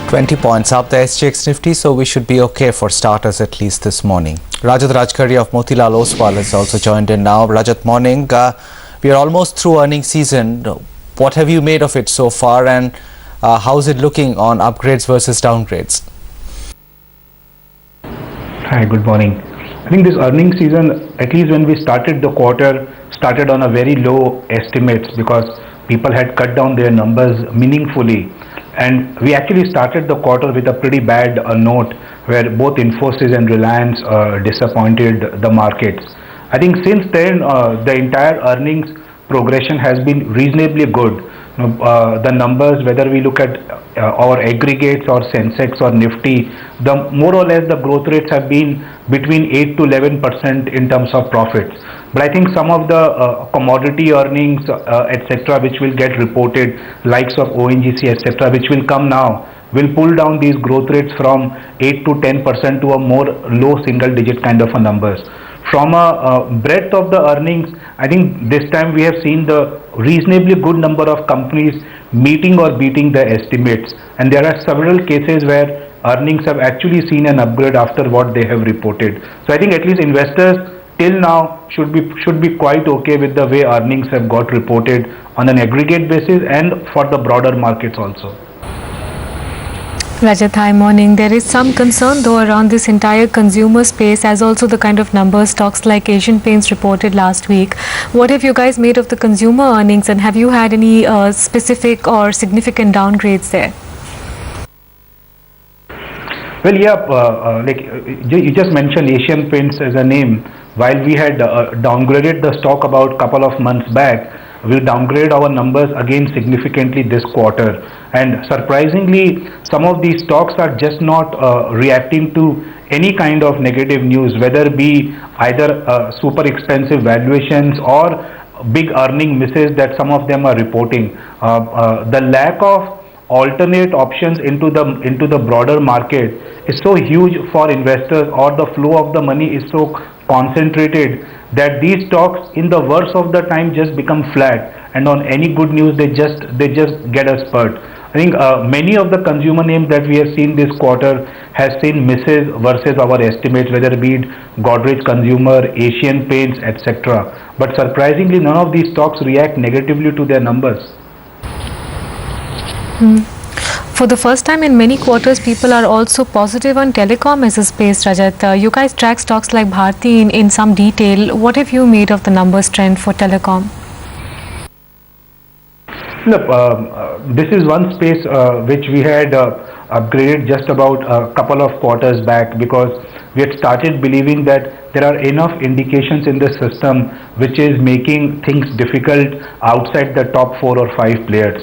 20 points up the SGX Nifty, so we should be okay for starters at least this morning. Rajat Rajkari of Motilal Oswal has also joined in now. Rajat, morning. We are almost through earnings season. What have you made of it so far, and how is it looking on upgrades versus downgrades? Hi, good morning. I think this earnings season, at least when we started the quarter, started on a very low estimates because people had cut down their numbers meaningfully. And we actually started the quarter with a pretty bad note where both Infosys and Reliance disappointed the markets. I think since then, the entire earnings progression has been reasonably good. The numbers, whether we look at our aggregates or Sensex or Nifty, the more or less the growth rates have been between 8 to 11% in terms of profits. But I think some of the commodity earnings, etc., which will get reported, likes of ONGC, etc., which will come now, will pull down these growth rates from 8 to 10% to a more low single digit kind of a numbers. From a breadth of the earnings, I think this time we have seen the reasonably good number of companies meeting or beating the estimates, and there are several cases where earnings have actually seen an upgrade after what they have reported. So I think at least investors till now should be quite okay with the way earnings have got reported on an aggregate basis and for the broader markets also. Rajat, hi, morning. There is some concern though around this entire consumer space, as also the kind of numbers stocks like Asian Paints reported last week. What have you guys made of the consumer earnings, and have you had any specific or significant downgrades there? Well, yeah, like you just mentioned Asian Paints as a name. While we had downgraded the stock about a couple of months back, we downgrade our numbers again significantly this quarter. And surprisingly, some of these stocks are just not reacting to any kind of negative news, whether it be either super expensive valuations or big earning misses that some of them are reporting. The lack of alternate options into the broader market is so huge for investors, or the flow of the money is so concentrated that these stocks in the worst of the time just become flat, and on any good news they just get a spurt. I think many of the consumer names that we have seen this quarter has seen misses versus our estimates, whether it be Godrej Consumer, Asian Paints, etc. But surprisingly, none of these stocks react negatively to their numbers. For the first time in many quarters, people are also positive on telecom as a space, Rajat. You guys track stocks like Bharti in some detail. What have you made of the numbers trend for telecom? Look, this is one space which we had upgraded just about a couple of quarters back, because we had started believing that there are enough indications in the system which is making things difficult outside the top 4 or 5 players.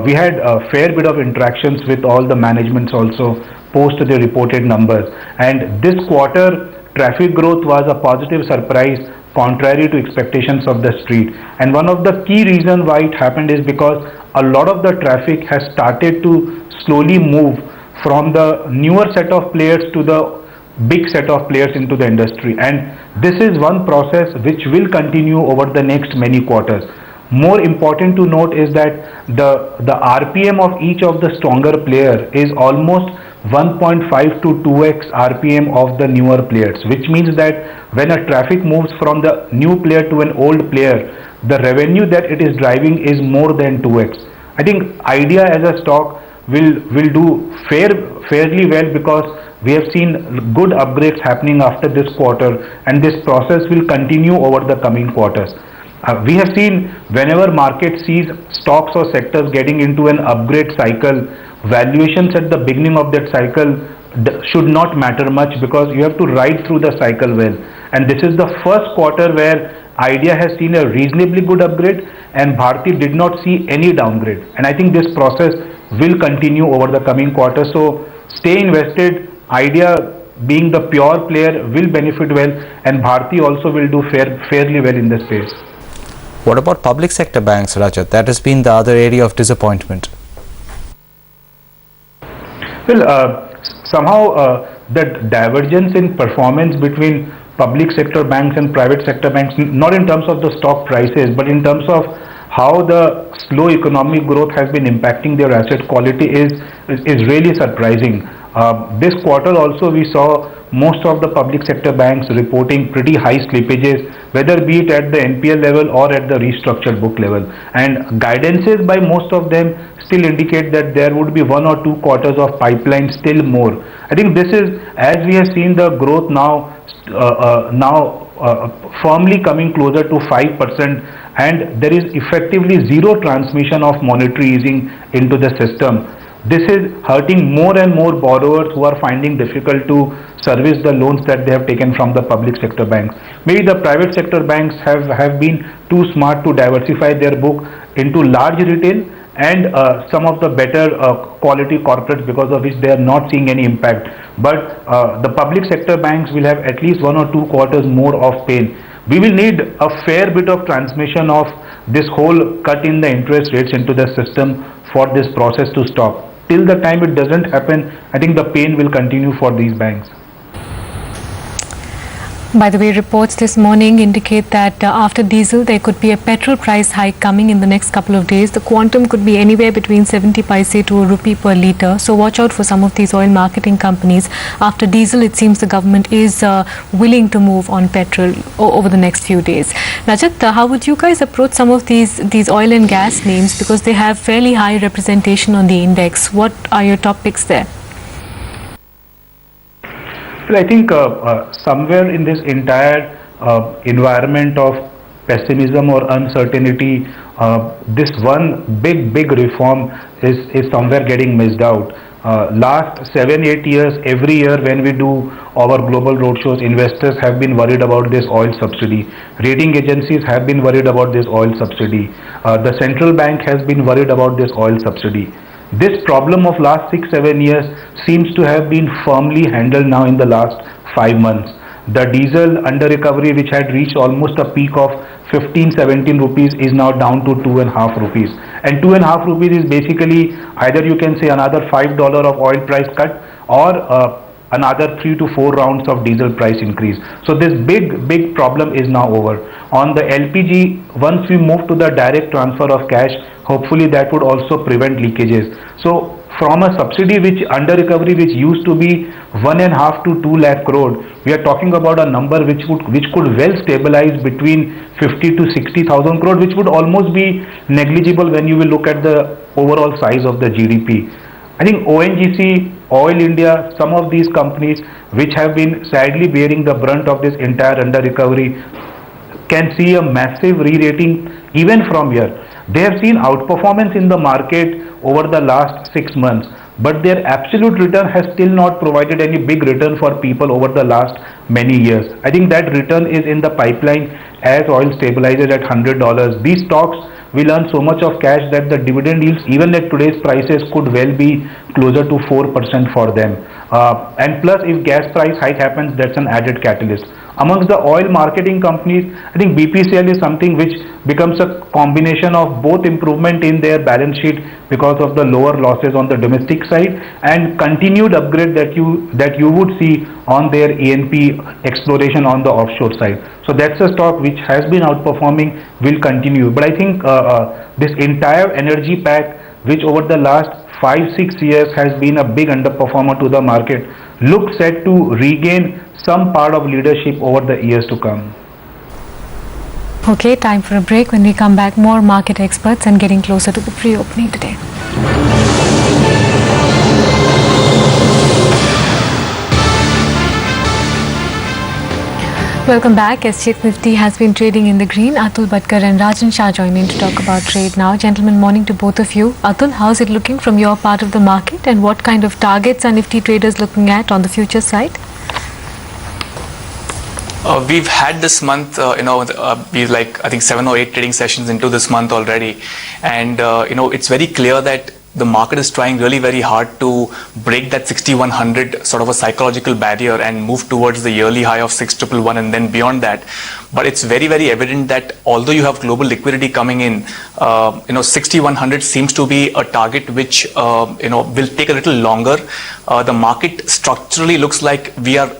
We had a fair bit of interactions with all the managements also post the reported numbers, and this quarter traffic growth was a positive surprise contrary to expectations of the street. And one of the key reasons why it happened is because a lot of the traffic has started to slowly move from the newer set of players to the big set of players into the industry, and this is one process which will continue over the next many quarters. More important to note is that the RPM of each of the stronger player is almost 1.5 to 2x RPM of the newer players, which means that when a traffic moves from the new player to an old player, the revenue that it is driving is more than 2x. I think Idea as a stock will do fairly well, because we have seen good upgrades happening after this quarter, and this process will continue over the coming quarters. We have seen whenever market sees stocks or sectors getting into an upgrade cycle, valuations at the beginning of that cycle should not matter much, because you have to ride through the cycle well. And this is the first quarter where Idea has seen a reasonably good upgrade and Bharti did not see any downgrade. And I think this process will continue over the coming quarter. So stay invested. Idea, being the pure player, will benefit well, and Bharti also will do fairly well in the space. What about public sector banks, Rajat? That has been the other area of disappointment. Well, somehow the divergence in performance between public sector banks and private sector banks, not in terms of the stock prices, but in terms of how the slow economic growth has been impacting their asset quality is really surprising. This quarter also we saw most of the public sector banks reporting pretty high slippages, whether be it at the NPL level or at the restructured book level. And guidances by most of them still indicate that there would be 1 or 2 quarters of pipeline still more. I think this is, as we have seen the growth firmly coming closer to 5%, and there is effectively zero transmission of monetary easing into the system. This is hurting more and more borrowers who are finding difficult to service the loans that they have taken from the public sector banks. Maybe the private sector banks have been too smart to diversify their book into large retail and some of the better quality corporates, because of which they are not seeing any impact. But the public sector banks will have at least 1 or 2 quarters more of pain. We will need a fair bit of transmission of this whole cut in the interest rates into the system for this process to stop. Till the time it doesn't happen, I think the pain will continue for these banks. By the way, reports this morning indicate that after diesel, there could be a petrol price hike coming in the next couple of days. The quantum could be anywhere between 70 paise to ₹1 per litre. So watch out for some of these oil marketing companies. After diesel, it seems the government is willing to move on petrol over the next few days. Rajat, how would you guys approach some of these oil and gas names, because they have fairly high representation on the index? What are your top picks there? Well, I think somewhere in this entire environment of pessimism or uncertainty, this one big reform is somewhere getting missed out. Last 7-8 years, every year when we do our global roadshows, investors have been worried about this oil subsidy. Rating agencies have been worried about this oil subsidy. The central bank has been worried about this oil subsidy. This problem of last 6-7 years seems to have been firmly handled now in the last 5 months. The diesel under recovery, which had reached almost a peak of 15-17 rupees, is now down to 2.5 rupees. And 2.5 rupees is basically either you can say another $5 of oil price cut or another 3 to 4 rounds of diesel price increase. So this big problem is now over. On the LPG, once we move to the direct transfer of cash, hopefully that would also prevent leakages. So from a subsidy which under recovery, which used to be 1.5 to 2 lakh crore, we are talking about a number which could well stabilize between 50 to 60,000 crore, which would almost be negligible when you will look at the overall size of the GDP. I think ONGC, Oil India, some of these companies which have been sadly bearing the brunt of this entire under recovery can see a massive re-rating even from here. They have seen outperformance in the market over the last 6 months, but their absolute return has still not provided any big return for people over the last many years. I think that return is in the pipeline as oil stabilizes at $100. These stocks will earn so much of cash that the dividend yields, even at today's prices, could well be closer to 4% for them. And plus, if gas price hike happens, that's an added catalyst. Amongst the oil marketing companies, I think BPCL is something which becomes a combination of both improvement in their balance sheet because of the lower losses on the domestic side and continued upgrade that you would see on their E&P exploration on the offshore side. So that's a stock which has been outperforming, will continue. But I think this entire energy pack, which over the last 5-6 years has been a big underperformer to the market, looks set to regain some part of leadership over the years to come. Okay, time for a break. When we come back, more market experts and getting closer to the pre-opening today. Welcome back. SGX Nifty has been trading in the green. Atul Bhatkar and Rajan Shah join in to talk about trade now. Gentlemen, morning to both of you. Atul, how's it looking from your part of the market, and what kind of targets are Nifty traders looking at on the future side? We've had this month, we've I think 7 or 8 trading sessions into this month already. And, it's very clear that the market is trying really very hard to break that 6100 sort of a psychological barrier and move towards the yearly high of 6111 and then beyond that. But it's very, very evident that although you have global liquidity coming in, 6100 seems to be a target which, will take a little longer. The market structurally looks like we are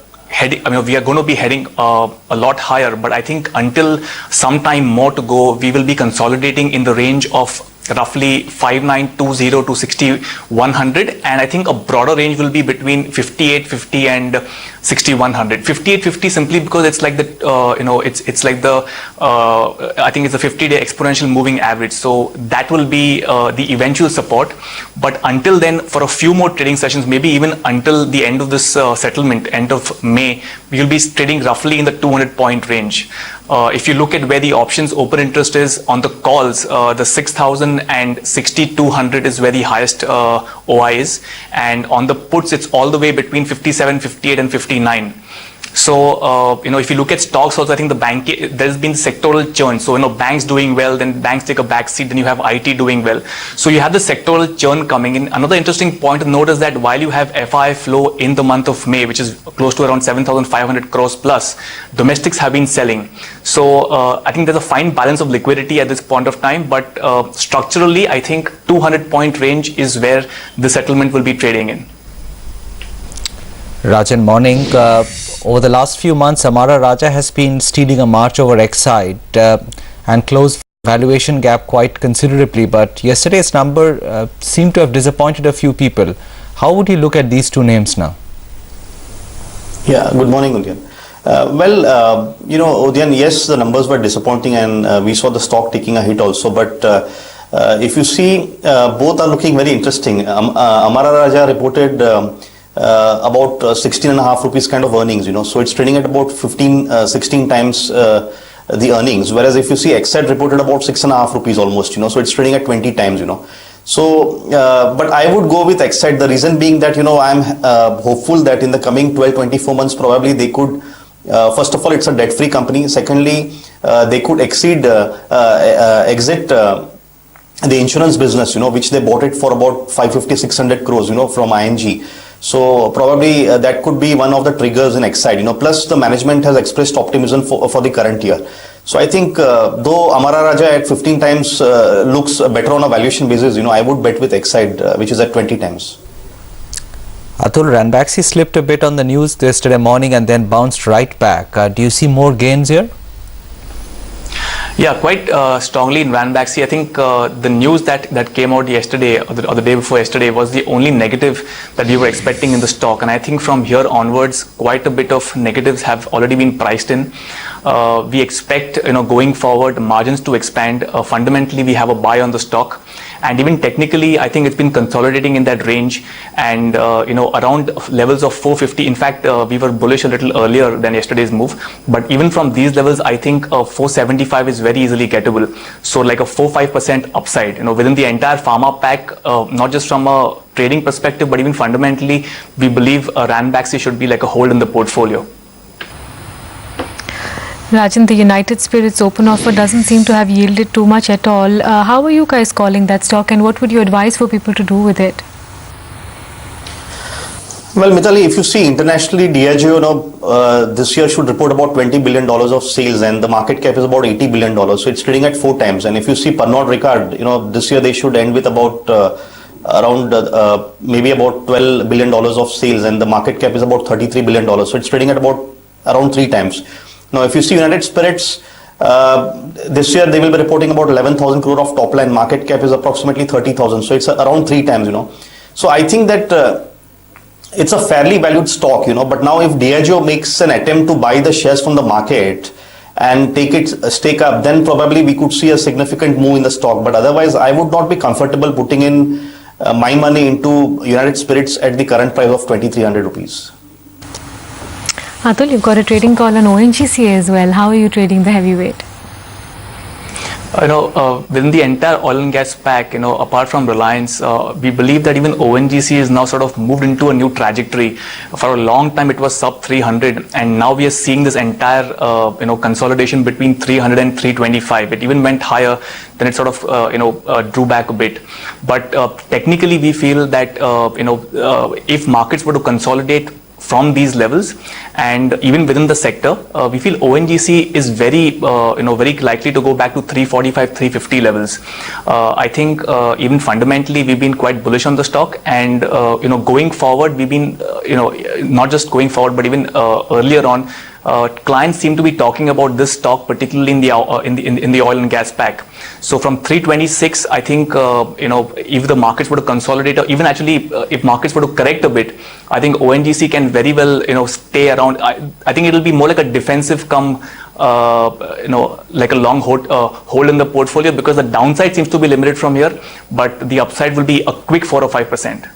we are going to be heading a lot higher, but I think until some time more to go, we will be consolidating in the range of roughly 5920 to 6100, and I think a broader range will be between 5850 and 6100. 5850 simply because it's like the it's like the I think it's a 50-day exponential moving average, so that will be the eventual support. But until then, for a few more trading sessions, maybe even until the end of this settlement, end of May, we will be trading roughly in the 200-point range. If you look at where the options open interest is on the calls, the 6,000 and 6,200 is where the highest OI is, and on the puts it's all the way between 57, 58 and 59. So, if you look at stocks also, I think there's been sectoral churn. So, banks doing well, then banks take a back seat, then you have IT doing well. So, you have the sectoral churn coming in. Another interesting point to note is that while you have FI flow in the month of May, which is close to around 7,500 crores plus, domestics have been selling. So, I think there's a fine balance of liquidity at this point of time, but structurally, I think 200-point range is where the settlement will be trading in. Rajan, morning. Over the last few months, Amara Raja has been stealing a march over Exide and closed valuation gap quite considerably. But yesterday's number seemed to have disappointed a few people. How would you look at these two names now? Yeah, good morning, Udyan. Udyan, yes, the numbers were disappointing and we saw the stock taking a hit also. But if you see, both are looking very interesting. Amara Raja reported about 16.5 rupees kind of earnings, so it's trading at about 16 times the earnings, whereas if you see Exide reported about 6.5 rupees almost, so it's trading at 20 times, so but I would go with Exide, the reason being that I'm hopeful that in the coming 12-24 months probably they could first of all, it's a debt-free company. Secondly, they could exit the insurance business, which they bought it for about 550-600 crores, from ING. So probably that could be one of the triggers in Exide, plus the management has expressed optimism for the current year. So I think though Amara Raja at 15 times looks better on a valuation basis, I would bet with Exide, which is at 20 times. Atul, Ranbaxy slipped a bit on the news yesterday morning and then bounced right back. Do you see more gains here? Yeah, quite strongly in Ranbaxy. I think the news that came out yesterday or the day before yesterday was the only negative that we were expecting in the stock, and I think from here onwards quite a bit of negatives have already been priced in. We expect going forward margins to expand. Fundamentally we have a buy on the stock, and even technically I think it's been consolidating in that range and around levels of 450. In fact, we were bullish a little earlier than yesterday's move, but even from these levels I think 475 is very easily gettable. So like a 4-5% upside within the entire pharma pack, not just from a trading perspective but even fundamentally we believe Ranbaxy should be like a hold in the portfolio. Rajan, the United Spirits open offer doesn't seem to have yielded too much at all. How are you guys calling that stock, and what would you advise for people to do with it? Well, Mitali, if you see internationally, Diageo this year should report about $20 billion of sales, and the market cap is about $80 billion. So it's trading at 4 times. And if you see Pernod Ricard, this year they should end with about around maybe about $12 billion of sales, and the market cap is about $33 billion. So it's trading at about around 3 times. Now, if you see United Spirits, this year they will be reporting about 11,000 crore of top line. Market cap is approximately 30,000. So it's around 3 times, So I think that it's a fairly valued stock, but now if Diageo makes an attempt to buy the shares from the market and take its stake up, then probably we could see a significant move in the stock. But otherwise, I would not be comfortable putting in my money into United Spirits at the current price of 2,300 rupees. Atul, you've got a trading call on ONGC as well. How are you trading the heavyweight? Within the entire oil and gas pack, apart from Reliance, we believe that even ONGC is now sort of moved into a new trajectory. For a long time, it was sub 300, and now we are seeing this entire, consolidation between 300 and 325. It even went higher, then it sort of, drew back a bit. But technically, we feel that, if markets were to consolidate from these levels, and even within the sector, we feel ONGC is very very likely to go back to 345, 350 levels. I think even fundamentally we've been quite bullish on the stock, and going forward we've been not just going forward but even earlier on. Clients seem to be talking about this stock, particularly in the oil and gas pack. So from 326, I think if the markets were to consolidate, or even actually if markets were to correct a bit, I think ONGC can very well stay around. I think it will be more like a defensive come like a long hold in the portfolio, because the downside seems to be limited from here, but the upside will be a quick 4 or 5%.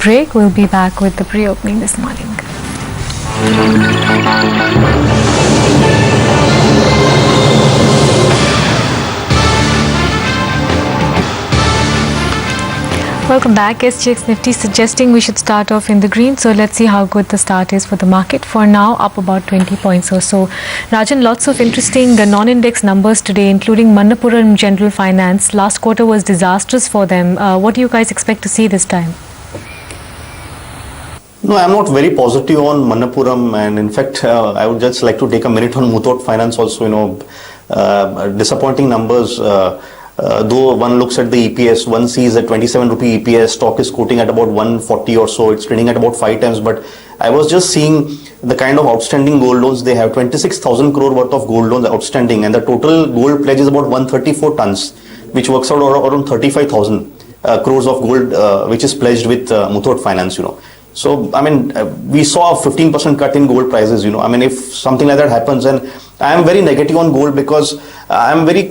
Break. We'll be back with the pre-opening this morning. Welcome back. SGX Nifty suggesting we should start off in the green. So let's see how good the start is for the market. For now, up about 20 points or so. Rajan, lots of interesting non-index numbers today, including Manappuram General Finance. Last quarter was disastrous for them. What do you guys expect to see this time? No, I'm not very positive on Manappuram, and in fact, I would just like to take a minute on Muthoot Finance also. Disappointing numbers. Though one looks at the EPS, one sees a 27 rupee EPS, stock is quoting at about 140 or so, it's trading at about 5 times, but I was just seeing the kind of outstanding gold loans they have, 26,000 crore worth of gold loans outstanding, and the total gold pledge is about 134 tons, which works out around 35,000 crores of gold, which is pledged with Muthoot Finance, So, I mean, we saw a 15% cut in gold prices, I mean, if something like that happens, and I am very negative on gold because I am very,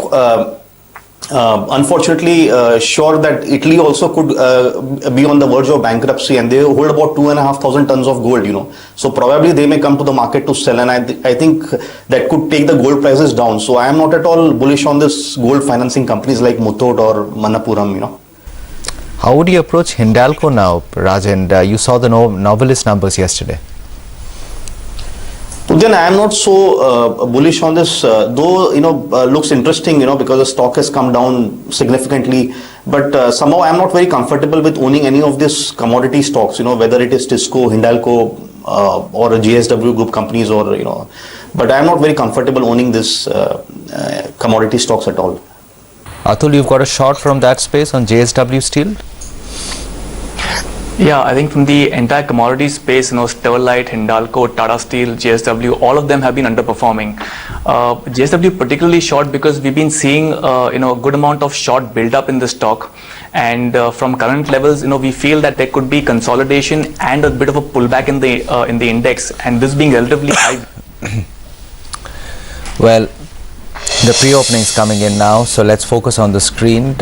unfortunately, sure that Italy also could be on the verge of bankruptcy, and they hold about 2,500 tons of gold, So, probably they may come to the market to sell, and I think that could take the gold prices down. So, I am not at all bullish on this gold financing companies like Muthoot or Manappuram, How would you approach Hindalco now, Rajan? You saw the Novelis numbers yesterday. Then I am not so bullish on this, though looks interesting, because the stock has come down significantly. But somehow I am not very comfortable with owning any of these commodity stocks, whether it is Tisco, Hindalco, or JSW Group companies, or But I am not very comfortable owning this commodity stocks at all. Atul, you've got a short from that space on JSW Steel? Yeah, I think from the entire commodity space, Sterlite, Hindalco, Tata Steel, JSW, all of them have been underperforming. JSW particularly short because we've been seeing a good amount of short build up in the stock, and from current levels, we feel that there could be consolidation and a bit of a pullback in the index, and this being relatively high. Well, the pre-opening is coming in now, so let's focus on the screen.